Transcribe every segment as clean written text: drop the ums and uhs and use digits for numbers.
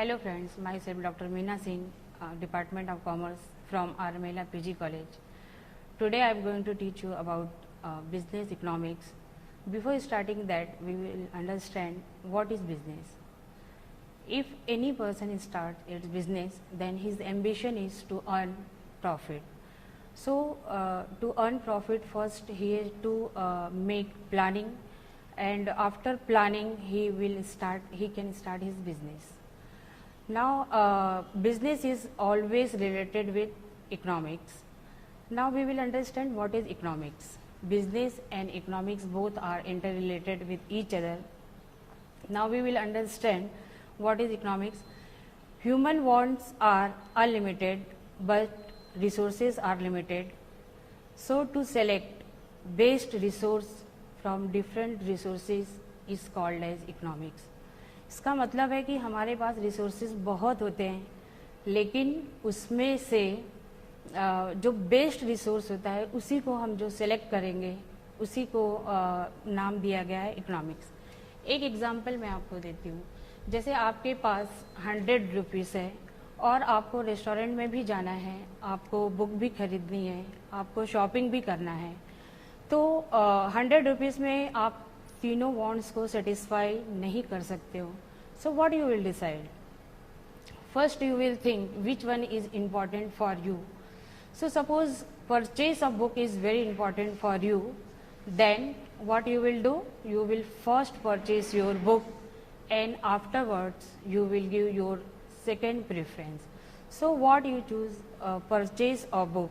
Hello friends, myself Dr. Meena Singh, Department of Commerce from Armela PG College. Today I am going to teach you about business economics. Before starting that, we will understand what is business. If any person starts its business, then his ambition is to earn profit. So to earn profit, first he has to make planning, and after planning he can start his business. Now business is always related with economics. Now we will understand what is economics. Business and economics both are interrelated with each other. Now we will understand what is economics. Human wants are unlimited, but resources are limited. So to select best resource from different resources is called as economics. इसका मतलब है कि हमारे पास resources बहुत होते हैं, लेकिन उसमें से जो बेस्ट रिसोर्स होता है उसी को हम जो सेलेक्ट करेंगे उसी को नाम दिया गया है इकोनॉमिक्स. एक एग्जांपल मैं आपको देती हूँ. जैसे आपके पास 100 रुपीज़ है और आपको रेस्टोरेंट में भी जाना है, आपको बुक भी खरीदनी है, आपको शॉपिंग भी करना है, तो 100 रुपीज़ में आप तीनों वांट्स को सेटिस्फाई नहीं कर सकते हो. So what you will decide? First you will think which one is important for you. So suppose purchase of book is very important for you, then what you will do, you will first purchase your book and afterwards you will give your second preference. So what you choose, purchase a book.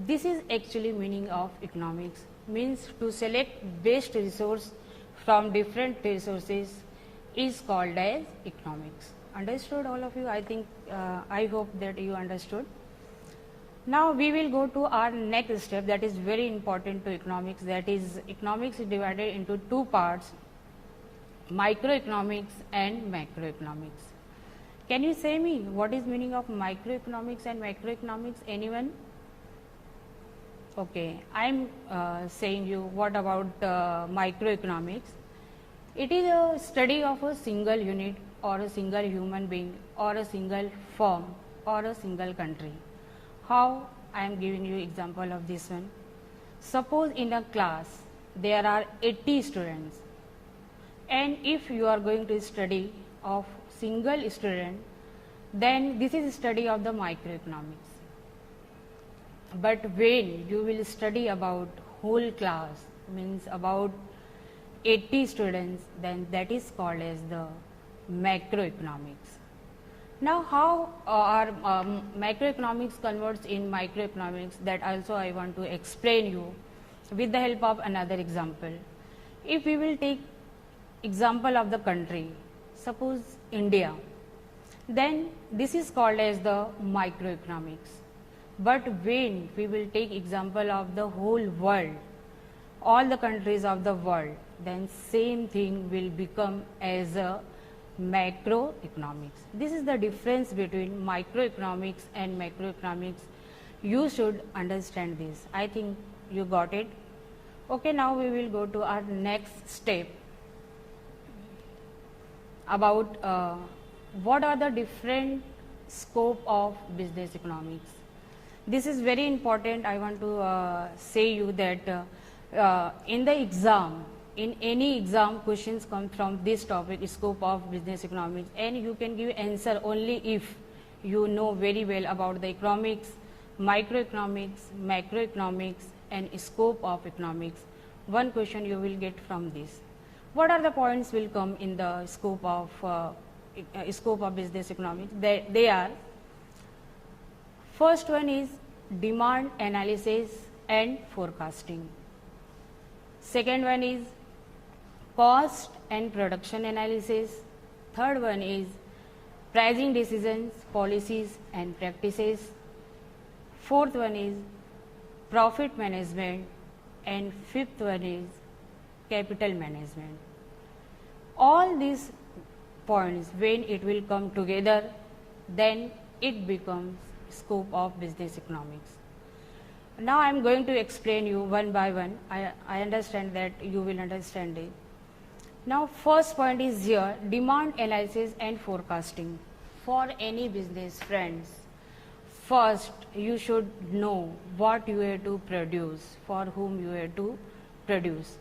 This is actually meaning of economics, means to select best resource from different resources is called as economics. Understood all of you? I think I hope that you understood. Now we will go to our next step that is very important to economics, that is economics is divided into two parts, microeconomics and macroeconomics. Can you say me what is meaning of microeconomics and macroeconomics? Anyone? Okay, I am saying you what about microeconomics. It is a study of a single unit or a single human being or a single firm or a single country. How? I am giving you example of this one. Suppose in a class there are 80 students, and if you are going to study of single student, then this is study of the microeconomics. But when you will study about whole class, means about 80 students, then that is called as the macroeconomics. Now how our macroeconomics converts in microeconomics, that also I want to explain you with the help of another example. If we will take example of the country, suppose India, then this is called as the microeconomics. But when we will take example of the whole world, all the countries of the world, then same thing will become as a macroeconomics. This is the difference between microeconomics and macroeconomics. You should understand this. I think you got it. Okay, now we will go to our next step about what are the different scope of business economics. This is very important. I want to say you that in the exam, in any exam, questions come from this topic, scope of business economics, and you can give answer only if you know very well about the economics, microeconomics, macroeconomics, and scope of economics. One question you will get from this. What are the points will come in the scope of business economics? They are, first one is demand analysis and forecasting. Second one is cost and production analysis. Third one is pricing decisions, policies and practices. Fourth one is profit management, and fifth one is capital management. All these points, when it will come together, then it becomes scope of business economics. Now I am going to explain you one by one. I understand that you will understand it. Now first point is here, demand analysis and forecasting. for any business, friends, first you should know what you have to produce, for whom you have to produce.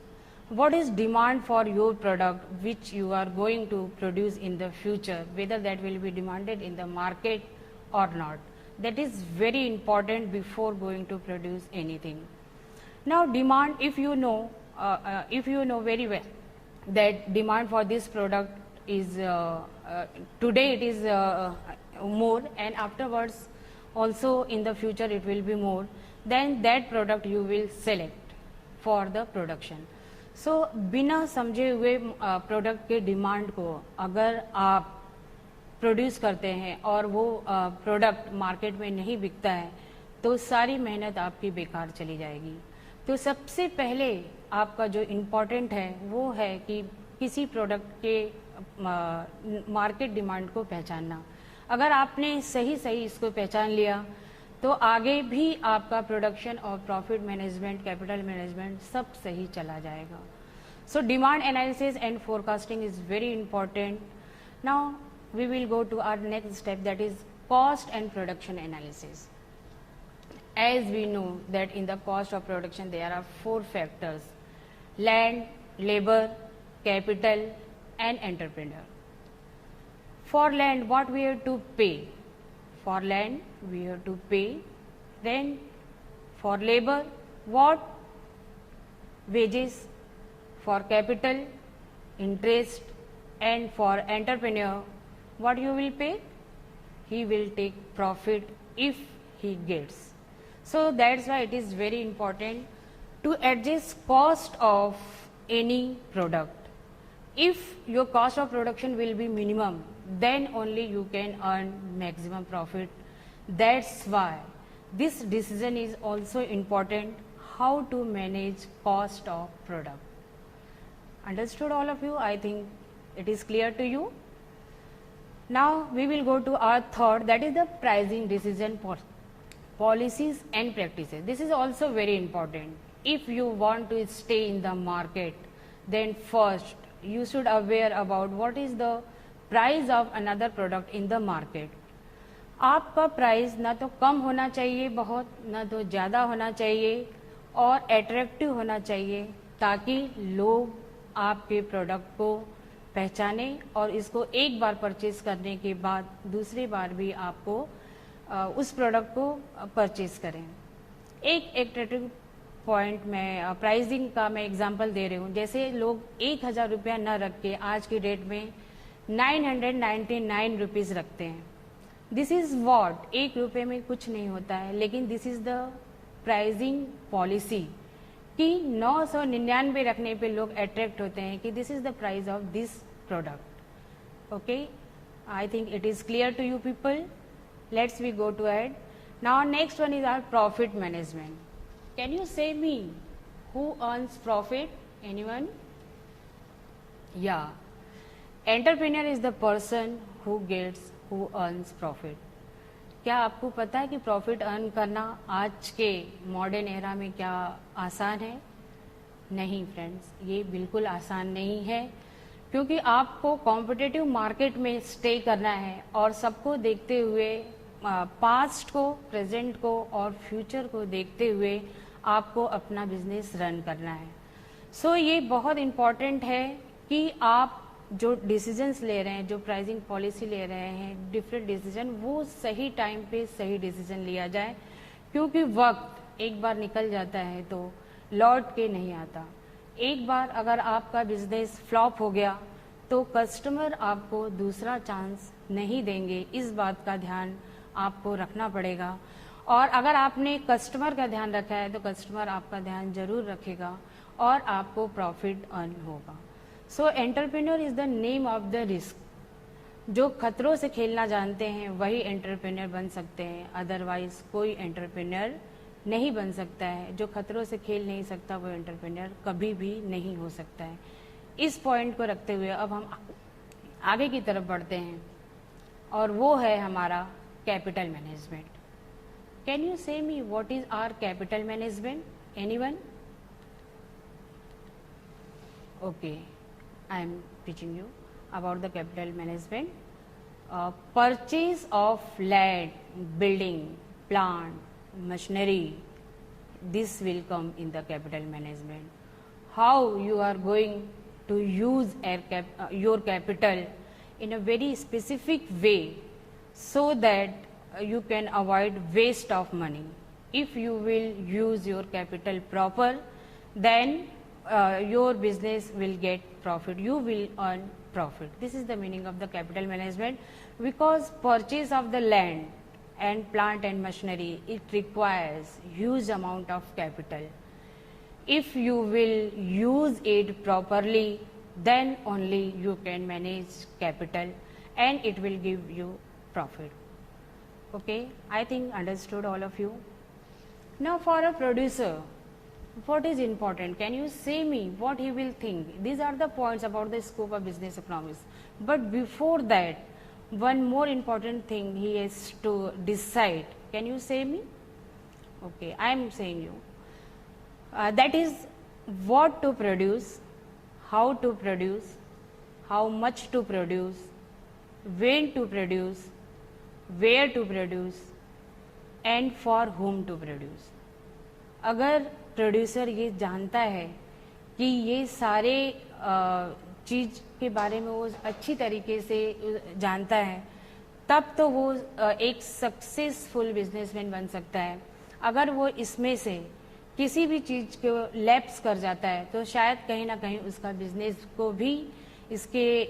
What is demand for your product which you are going to produce in the future, whether that will be demanded in the market or not. That is very important before going to produce anything. Now demand, if you know very well that demand for this product is today it is more, and afterwards also in the future it will be more, then that product you will select for the production. सो बिना समझे हुए product के demand को अगर आप produce करते हैं और वो प्रोडक्ट मार्केट में नहीं बिकता है तो सारी मेहनत आपकी बेकार चली जाएगी. तो सबसे पहले आपका जो इम्पोर्टेंट है वो है कि किसी प्रोडक्ट के मार्केट डिमांड को पहचानना. अगर आपने सही इसको पहचान लिया तो आगे भी आपका प्रोडक्शन और प्रॉफिट मैनेजमेंट, कैपिटल मैनेजमेंट सब सही चला जाएगा. So demand analysis and forecasting is very important. Now we will go to our next step, that is cost and production analysis. As we know that in the cost of production there are 4 factors: land, labor, capital and entrepreneur. For land, what we have to pay? For land we have to pay. Then for labor, what? Wages. For capital, interest. And for entrepreneur, what you will pay? He will take profit if he gets. So that's why it is very important to adjust cost of any product. If your cost of production will be minimum, then only you can earn maximum profit. That's why this decision is also important, how to manage cost of product. Understood all of you? I think it is clear to you. Now we will go to our third, that is the pricing decision policies and practices. This is also very important. If you want to stay in the market, then first you should aware about what is the price of another product in the market. आपका price ना तो कम होना चाहिए बहुत, ना तो ज़्यादा होना चाहिए, और एट्रैक्टिव होना चाहिए ताकि लोग आपके प्रोडक्ट को पहचाने और इसको एक बार परचेज करने के बाद दूसरी बार भी आपको उस प्रोडक्ट को परचेज करें. एक एट्रैक्टिव पॉइंट में प्राइसिंग का मैं एग्जांपल दे रही हूँ. जैसे लोग 1,000 रुपया न रख के आज की डेट में 999 रुपीज़ रखते हैं. दिस इज वॉट, 1 रुपये में कुछ नहीं होता है, लेकिन this is the pricing policy कि 999 रखने पे लोग अट्रैक्ट होते हैं कि this is the price of this product. Okay, I think it is clear to you people. Let's we go to ahead. Now next one is our profit management. Can you say me who earns profit? Anyone? Yeah, entrepreneur is the person who earns profit. क्या आपको पता है कि profit earn करना आज के modern era में क्या आसान है? नहीं फ्रेंड्स, ये बिल्कुल आसान नहीं है, क्योंकि आपको कॉम्पिटिटिव मार्केट में स्टे करना है और सबको देखते हुए, पास्ट को, प्रेजेंट को और फ्यूचर को देखते हुए आपको अपना बिजनेस रन करना है. सो ये बहुत इम्पॉर्टेंट है कि आप जो डिसीजंस ले रहे हैं, जो प्राइसिंग पॉलिसी ले रहे हैं, डिफरेंट डिसीजन, वो सही टाइम पे सही डिसीजन लिया जाए, क्योंकि वक्त एक बार निकल जाता है तो लौट के नहीं आता. एक बार अगर आपका बिजनेस फ्लॉप हो गया तो कस्टमर आपको दूसरा चांस नहीं देंगे. इस बात का ध्यान आपको रखना पड़ेगा, और अगर आपने कस्टमर का ध्यान रखा है तो कस्टमर आपका ध्यान जरूर रखेगा और आपको प्रॉफिट अर्न होगा. So entrepreneur is the name of the risk. जो खतरों से खेलना जानते हैं वही एंटरप्रेन्योर बन सकते हैं, अदरवाइज कोई एंटरप्रेन्योर नहीं बन सकता है. जो खतरों से खेल नहीं सकता वो एंटरप्रेन्योर कभी भी नहीं हो सकता है. इस पॉइंट को रखते हुए अब हम आगे की तरफ बढ़ते हैं, और वो है हमारा capital management. Can you say me what is our capital management? Anyone? Okay, I am teaching you about the capital management. purchase of land, building, plant, machinery, this will come in the capital management. How you are going to use your capital in a very specific way so that you can avoid waste of money. If you will use your capital proper, then your business will get profit, you will earn profit. This is the meaning of the capital management, because purchase of the land and plant and machinery, it requires huge amount of capital. If you will use it properly, then only you can manage capital and it will give you profit. Okay, I think understood all of you. Now for a producer, what is important? Can you say me what he will think? These are the points about the scope of business economics. But before that, one more important thing he has to decide. Can you say me? Okay, I am saying you. That is what to produce, how to produce, how much to produce, when to produce, where to produce and for whom to produce. अगर producer ये जानता है कि ये सारे चीज़ के बारे में वो अच्छी तरीके से जानता है, तब तो वो एक सक्सेसफुल बिजनेसमैन बन सकता है. अगर वो इसमें से किसी भी चीज़ को लैप्स कर जाता है तो शायद कहीं ना कहीं उसका बिजनेस को भी इसके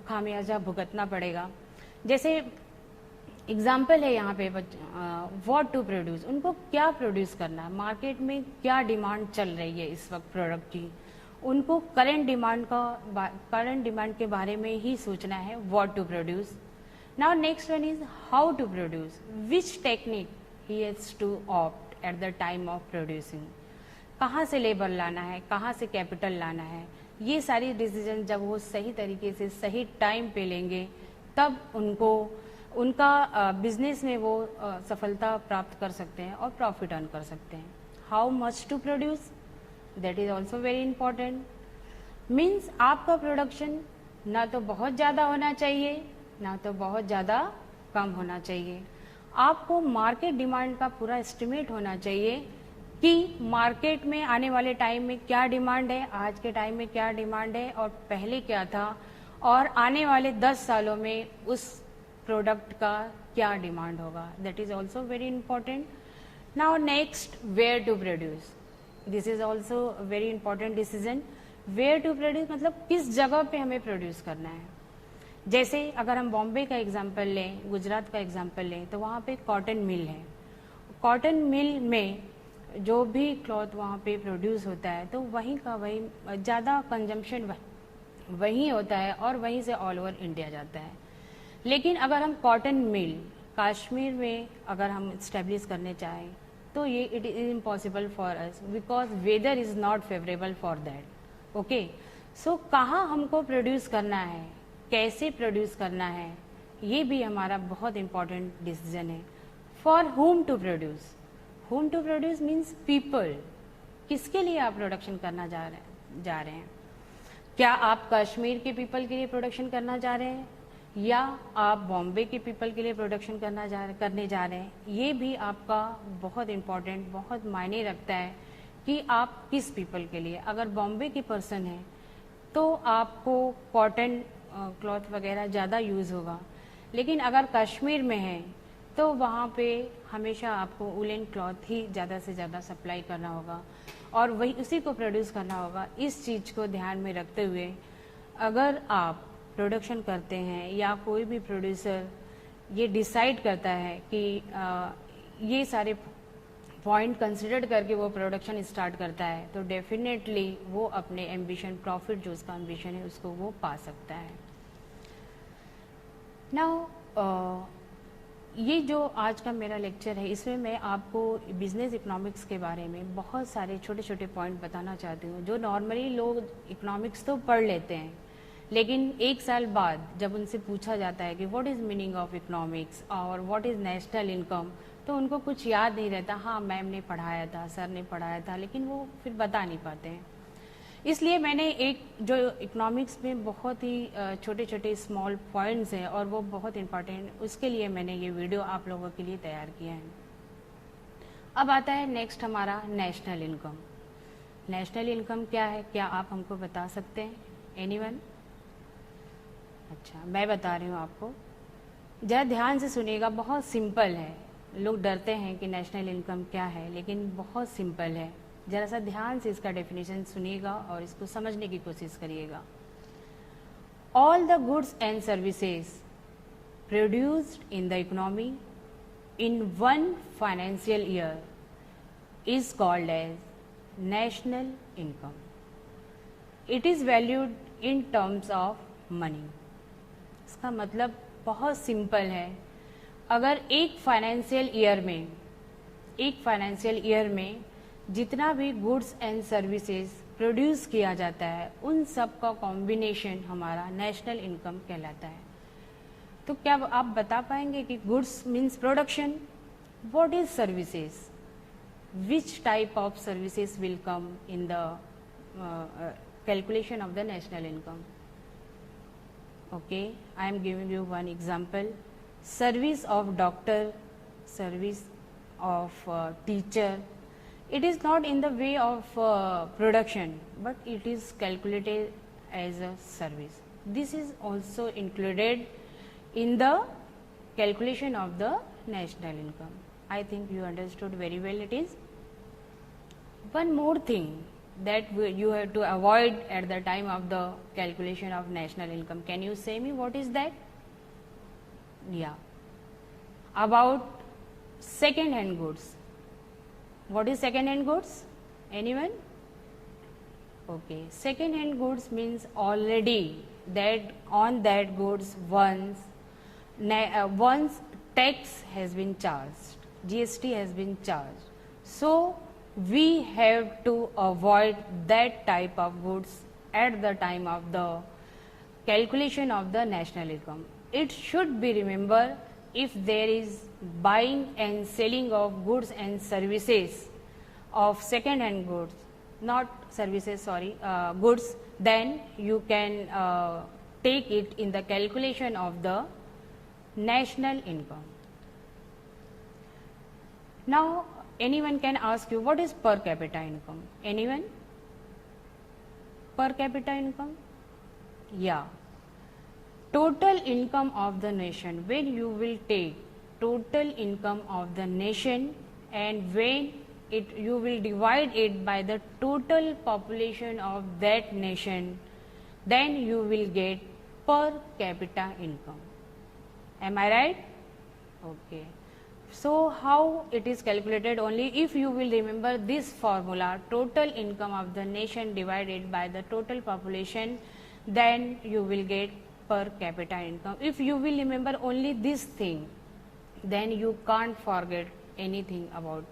खामियाजा भुगतना पड़ेगा. जैसे एग्जाम्पल है यहाँ पे व्हाट टू प्रोड्यूस, उनको क्या प्रोड्यूस करना है, मार्केट में क्या डिमांड चल रही है इस वक्त प्रोडक्ट की, उनको करंट डिमांड के बारे में ही सोचना है what to produce. Now next one is how to produce, which technique he has to opt at the time of producing. कहाँ से लेबर लाना है, कहाँ से कैपिटल लाना है, ये सारी डिसीजन जब वो सही तरीके से सही टाइम पे लेंगे तब उनका बिजनेस में वो सफलता प्राप्त कर सकते हैं और प्रॉफिट अर्न कर सकते हैं. How much to produce, that is also very important. Means आपका प्रोडक्शन ना तो बहुत ज़्यादा होना चाहिए ना तो बहुत ज़्यादा कम होना चाहिए. आपको मार्केट डिमांड का पूरा एस्टिमेट होना चाहिए कि मार्केट में आने वाले टाइम में क्या डिमांड है, आज के टाइम में क्या डिमांड है और पहले क्या था, और आने वाले 10 सालों में उस प्रोडक्ट का क्या डिमांड होगा. That is also very important. Now next, where to produce. This is also very important decision. Where to produce मतलब किस जगह पे हमें प्रोड्यूस करना है. जैसे अगर हम बॉम्बे का एग्जाम्पल लें, गुजरात का एग्जाम्पल लें, तो वहाँ पे कॉटन मिल है. कॉटन मिल में जो भी क्लॉथ वहाँ पे प्रोड्यूस होता है तो वहीं का वही ज़्यादा कंजम्पशन वहीं होता है और वहीं से ऑल ओवर इंडिया जाता है. लेकिन अगर हम कॉटन मिल कश्मीर में अगर हम इस्टेब्लिश करने चाहें तो ये it is impossible for us because weather is not favourable for that. Okay, so कहाँ हमको प्रोड्यूस करना है, कैसे प्रोड्यूस करना है, ये भी हमारा बहुत इम्पॉर्टेंट डिसीजन है. For whom to produce, whom to produce means people. किसके लिए आप प्रोडक्शन करना जा रहे हैं. क्या आप कश्मीर के पीपल के लिए प्रोडक्शन करना जा रहे हैं या आप बॉम्बे के पीपल के लिए प्रोडक्शन करने जा रहे हैं. ये भी आपका बहुत इम्पॉर्टेंट, बहुत मायने रखता है कि आप किस पीपल के लिए. अगर बॉम्बे की पर्सन है तो आपको कॉटन क्लॉथ वगैरह ज़्यादा यूज़ होगा, लेकिन अगर कश्मीर में है तो वहाँ पे हमेशा आपको वुलन क्लॉथ ही ज़्यादा से ज़्यादा सप्लाई करना होगा और वही उसी को प्रोड्यूस करना होगा. इस चीज़ को ध्यान में रखते हुए अगर आप प्रोडक्शन करते हैं या कोई भी प्रोड्यूसर ये डिसाइड करता है कि ये सारे पॉइंट कंसिडर करके वो प्रोडक्शन स्टार्ट करता है तो डेफिनेटली वो अपने एम्बिशन, प्रॉफिट जो उसका एम्बिशन है उसको वो पा सकता है. नाउ ये जो आज का मेरा लेक्चर है इसमें मैं आपको बिजनेस इकोनॉमिक्स के बारे में बहुत सारे छोटे छोटे पॉइंट बताना चाहती हूँ जो नॉर्मली लोग इकोनॉमिक्स तो पढ़ लेते हैं, लेकिन 1 साल बाद जब उनसे पूछा जाता है कि what is meaning of economics और व्हाट इज़ नेशनल इनकम, तो उनको कुछ याद नहीं रहता. हाँ, मैम ने पढ़ाया था, सर ने पढ़ाया था, लेकिन वो फिर बता नहीं पाते हैं. इसलिए मैंने एक जो इकोनॉमिक्स में बहुत ही छोटे छोटे स्मॉल पॉइंट्स हैं और वो बहुत इम्पॉर्टेंट, उसके लिए मैंने ये वीडियो आप लोगों के लिए तैयार किया है। अब आता है नेक्स्ट हमारा नेशनल इनकम। नेशनल इनकम क्या है, क्या आप हमको बता सकते हैं? एनीवन? अच्छा, मैं बता रही हूँ आपको, ज़रा ध्यान से सुनिएगा, बहुत सिंपल है। लोग डरते हैं कि नेशनल इनकम क्या है, लेकिन बहुत सिंपल है। ज़रा सा ध्यान से इसका डेफिनेशन सुनिएगा और इसको समझने की कोशिश करिएगा। All the goods and services produced in the economy in one financial year is called as national income. It is valued in terms of money. इसका मतलब बहुत सिंपल है। अगर एक फाइनेंशियल ईयर में जितना भी गुड्स एंड सर्विसेज प्रोड्यूस किया जाता है, उन सब का कॉम्बिनेशन हमारा नेशनल इनकम कहलाता है। तो क्या आप बता पाएंगे कि goods means production, what is services, which type of services will come in the calculation of the national income? Okay, I am giving you one example. Service of doctor, service of teacher, it is not in the way of production, but it is calculated as a service. This is also included in the calculation of the national income. I think you understood very well it is. One more thing that you have to avoid at the time of the calculation of national income. Can you say me what is that? Yeah. About second hand goods. What is second hand goods? Anyone? Okay, second hand goods means already that on that goods once tax has been charged, GST has been charged. So we have to avoid that type of goods at the time of the calculation of the national income. It should be remembered, if there is buying and selling of goods and services of second hand goods, not services, sorry, goods, then you can take it in the calculation of the national income. Now anyone can ask you, what is per capita income? Anyone? Per capita income? Yeah, total income of the nation. When you will take total income of the nation and when you will divide it by the total population of that nation, then you will get per capita income. Am I right? Okay. So how it is calculated? Only if you will remember this formula, total income of the nation divided by the total population, then you will get per capita income. If you will remember only this thing, then you can't forget anything about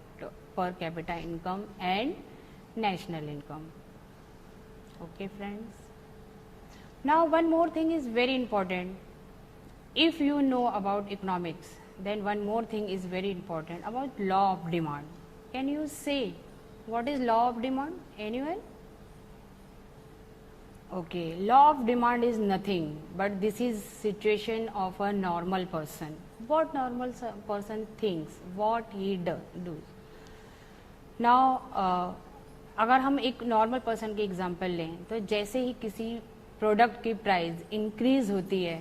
per capita income and national income. Okay friends. Now one more thing is very important. If you know about economics, then one more thing is very important about law of demand. Can you say what is law of demand? Anyone? Okay, law of demand is nothing but this is situation of a normal person. What normal person thinks, what he does. Now अगर हम एक normal person के example लें, तो जैसे ही किसी product की price increase होती है,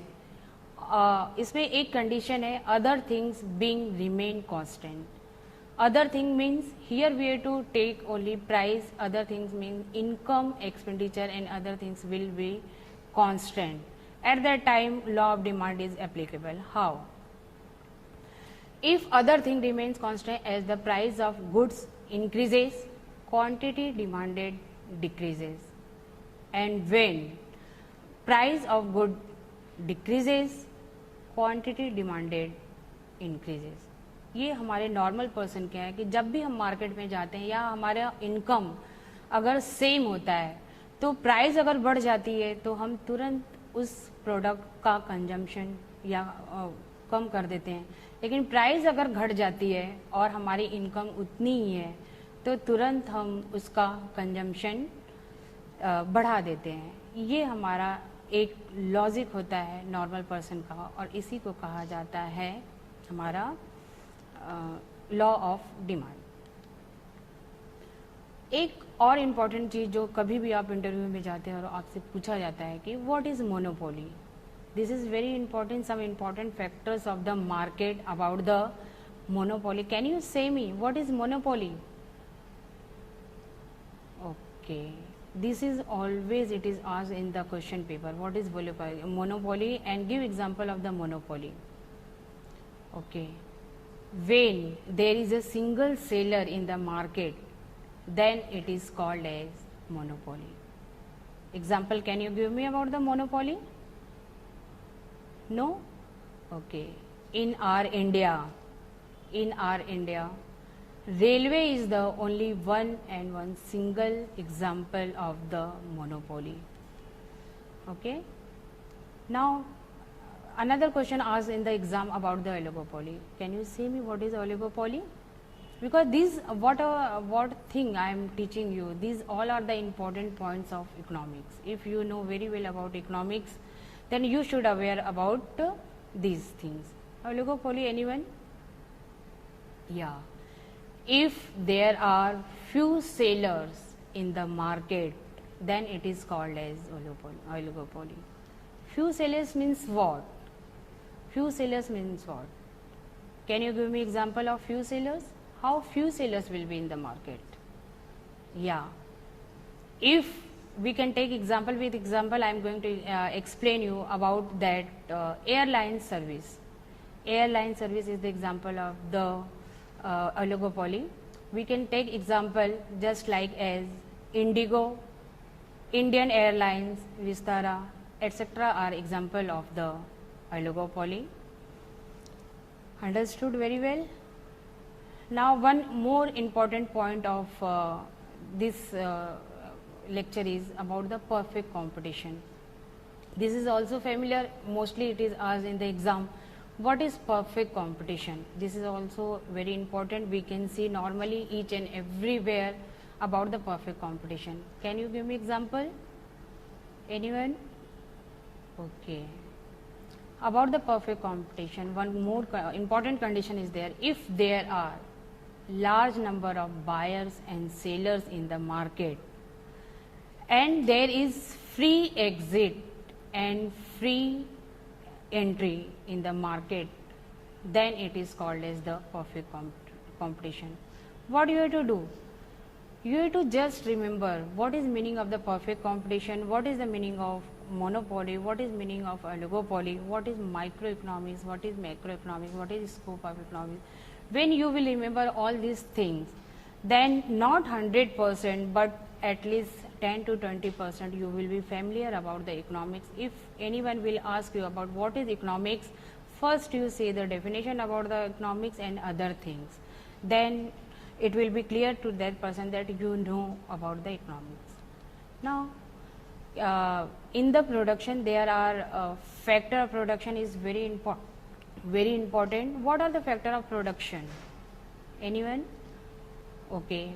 इसमें एक कंडीशन है, other things being remain constant. Other thing means here we have to take only price, other things means income, expenditure and other things will be constant. At that time law of demand is applicable. How? If other thing remains constant as the price of goods increases, quantity demanded decreases, and when price of good decreases, quantity demanded increases. ये हमारे normal person क्या है कि जब भी हम market में जाते हैं या हमारा इनकम अगर सेम होता है, तो प्राइस अगर बढ़ जाती है तो हम तुरंत उस प्रोडक्ट का कंजम्पशन या कम कर देते हैं. लेकिन प्राइस अगर घट जाती है और हमारी इनकम उतनी ही है, तो तुरंत हम उसका कंजम्पशन बढ़ा देते हैं। ये हमारा एक लॉजिक होता है नॉर्मल पर्सन का, और इसी को कहा जाता है हमारा लॉ ऑफ डिमांड। एक और इम्पॉर्टेंट चीज़ जो कभी भी आप इंटरव्यू में जाते हैं और आपसे पूछा जाता है कि what is monopoly. This is very important, some important factors of the market about the monopoly. Can you say me what is monopoly? Okay, this is always it is asked in the question paper, what is monopoly and give example of the monopoly. Okay, when there is a single seller in the market, then it is called as monopoly. Example, can you give me about the monopoly? No? Okay, in our India, railway is the only one and one single example of the monopoly. Okay, now another question asked in the exam about the oligopoly. Can you say me what is oligopoly? Because these what thing I am teaching you, these all are the important points of economics. If you know very well about economics, then you should aware about these things. Oligopoly, anyone? Yeah. If there are few sellers in the market, then it is called as oligopoly. Few sellers means what? Few sellers means what? Can you give me example of few sellers? How few sellers will be in the market? Yeah. If we can take example, with example I am going to explain you about that airline service. Airline service is the example of the oligopoly. We can take example just like as Indigo, Indian Airlines, Vistara, etc. are example of the oligopoly. Understood very well? Now one more important point of this lecture is about the perfect competition. This is also familiar, mostly it is asked in the exam. What is perfect competition? This is also very important. We can see normally each and everywhere about the perfect competition. Can you give me example? Anyone? Okay. About the perfect competition, one more important condition is there. If there are large number of buyers and sellers in the market, and there is free exit and free entry in the market, then it is called as the perfect competition. What you have to do? You have to just remember what is meaning of the perfect competition, what is the meaning of monopoly, what is meaning of oligopoly, what is microeconomics, what is macroeconomics, what is scope of economics. When you will remember all these things, then not 100% but at least 10 to 20% you will be familiar about the economics. If anyone will ask you about what is economics, first you say the definition about the economics and other things, then it will be clear to that person that you know about the economics. Now in the production there are factor of production is very important. What are the factor of production? Anyone? Okay,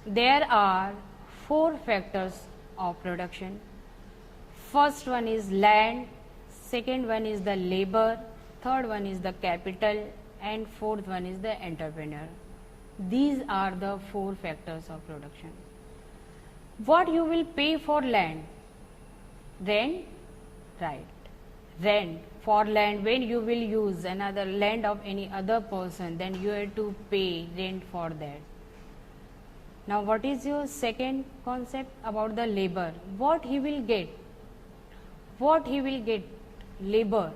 there are 4 factors of production. First one is land, second one is the labor, third one is the capital, and fourth one is the entrepreneur. These are the 4 factors of production. What you will pay for land? Rent, right? Rent. For land, when you will use another land of any other person, then you have to pay rent for that. Now what is your second concept about the labor? What he will get? What he will get? Labor.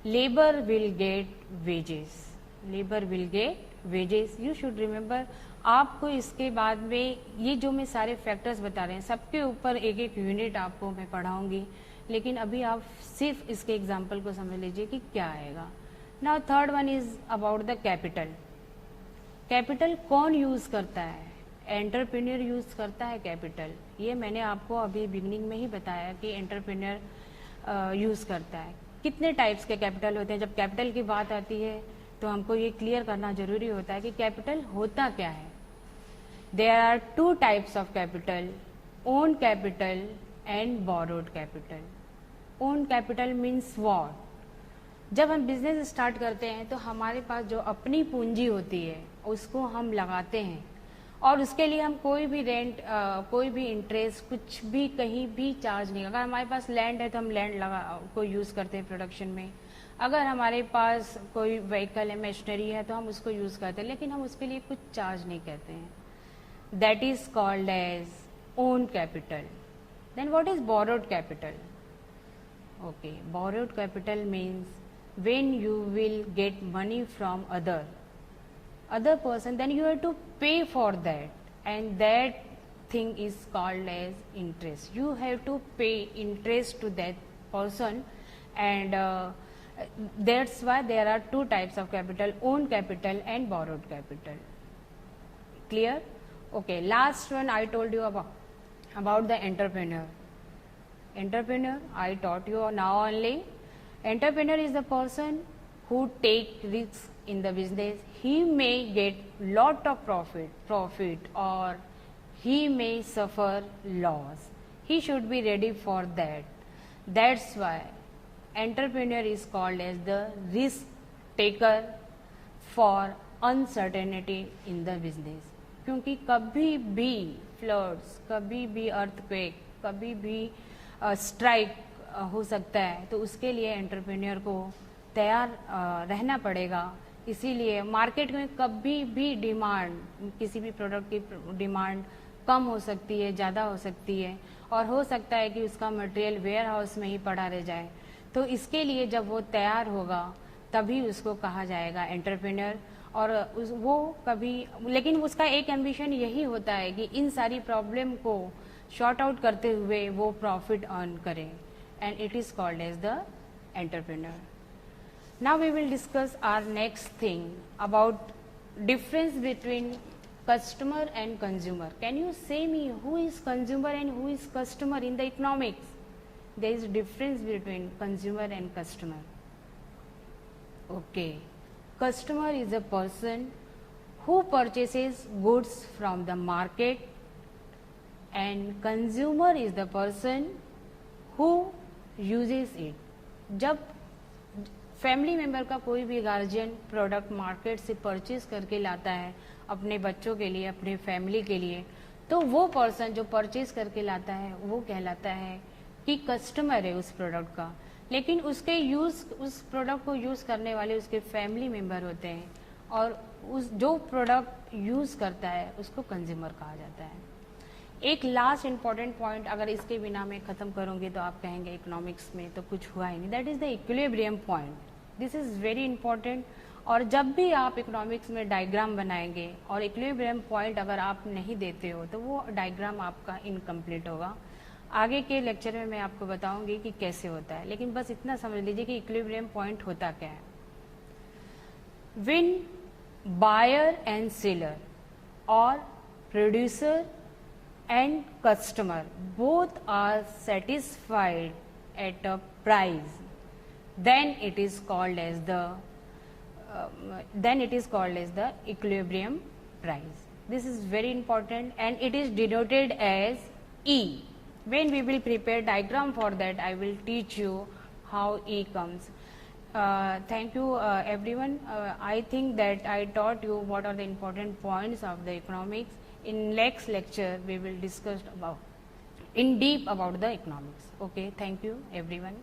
Labor will get wages. Labor will get wages. You should remember. आपको इसके बाद में ये जो मैं सारे factors बता रहे हैं सबके ऊपर एक एक यूनिट आपको मैं पढ़ाऊंगी, लेकिन अभी आप सिर्फ इसके एग्जाम्पल को समझ लीजिए कि क्या आएगा. Now third one is about the capital. Capital कौन यूज करता है? एंटरप्रेन्योर यूज करता है कैपिटल. ये मैंने आपको अभी बिगनिंग में ही बताया कि एंटरप्रेन्योर यूज करता है. कितने टाइप्स के कैपिटल होते हैं? जब कैपिटल की बात आती है तो हमको ये क्लियर करना जरूरी होता है कि कैपिटल होता क्या है. There are 2 types of capital. own capital and borrowed capital. Own capital means what? जब हम बिजनेस स्टार्ट करते हैं तो हमारे पास जो अपनी पूंजी होती है उसको हम लगाते हैं और उसके लिए हम कोई भी रेंट कोई भी इंटरेस्ट कुछ भी कहीं भी चार्ज नहीं। अगर हमारे पास लैंड है तो हम लैंड को यूज़ करते हैं प्रोडक्शन में। अगर हमारे पास कोई व्हीकल है, मशीनरी है तो हम उसको यूज़ करते हैं, लेकिन हम उसके लिए कुछ चार्ज नहीं करते हैं। That is called as own capital. Then what is borrowed capital? Okay, borrowed capital means when you will get money from other person, then you have to pay for that, and that thing is called as interest. You have to pay interest to that person, and that's why there are two types of capital: own capital and borrowed capital. Clear? Okay, last one I told you about the entrepreneur. I taught you now only. Entrepreneur is the person who take risks in the business. He may get lot of profit or he may suffer loss. He should be ready for that. That's why entrepreneur is called as the risk taker for uncertainty in the business. क्योंकि कभी भी floods, कभी भी earthquake, कभी भी strike हो सकता है, तो उसके लिए एंटरप्रेन्योर को तैयार रहना पड़ेगा। इसीलिए मार्केट में कभी भी डिमांड, किसी भी प्रोडक्ट की डिमांड कम हो सकती है, ज़्यादा हो सकती है, और हो सकता है कि उसका मटेरियल वेयर हाउस में ही पड़ा रह जाए। तो इसके लिए जब वो तैयार होगा तभी उसको कहा जाएगा एंटरप्रेन्योर। और वो कभी, लेकिन उसका एक एम्बिशन यही होता है कि इन सारी प्रॉब्लम को शॉर्ट आउट करते हुए वो प्रॉफिट अर्न करें, and it is called as the entrepreneur. Now we will discuss our next thing about difference between customer and consumer. Can you say me who is consumer and who is customer in the economics? There is difference between consumer and customer. Okay, customer is a person who purchases goods from the market, and consumer is the person who uses it. जब family member का कोई भी guardian product market से purchase करके लाता है अपने बच्चों के लिए, अपने फैमिली के लिए, तो वो पर्सन जो परचेज करके लाता है वो कहलाता है कि कस्टमर है उस प्रोडक्ट का। लेकिन उसके उस प्रोडक्ट को यूज़ करने वाले उसके फैमिली मेंबर होते हैं, और उस जो प्रोडक्ट यूज़ करता है उसको कंज्यूमर कहा जाता है। एक लास्ट इम्पॉर्टेंट पॉइंट अगर इसके बिना मैं ख़त्म करूँगी तो आप कहेंगे इकोनॉमिक्स में तो कुछ हुआ ही नहीं। That is the equilibrium point. This is very important. और जब भी आप इकोनॉमिक्स में डायग्राम बनाएंगे और इक्विलिब्रियम पॉइंट अगर आप नहीं देते हो तो वो डायग्राम आपका इनकम्प्लीट होगा। आगे के लेक्चर में मैं आपको बताऊंगी कि कैसे होता है, लेकिन बस इतना समझ लीजिए कि इक्विलिब्रियम पॉइंट होता क्या है। व्हेन बायर एंड सेलर और producer and customer both are satisfied at a price, then it is called as the equilibrium price. This is very important and it is denoted as E. When we will prepare diagram for that, I will teach you how E comes. Thank you everyone. I think that I taught you what are the important points of the economics. In next lecture we will discuss about in deep about the economics. Okay, thank you everyone.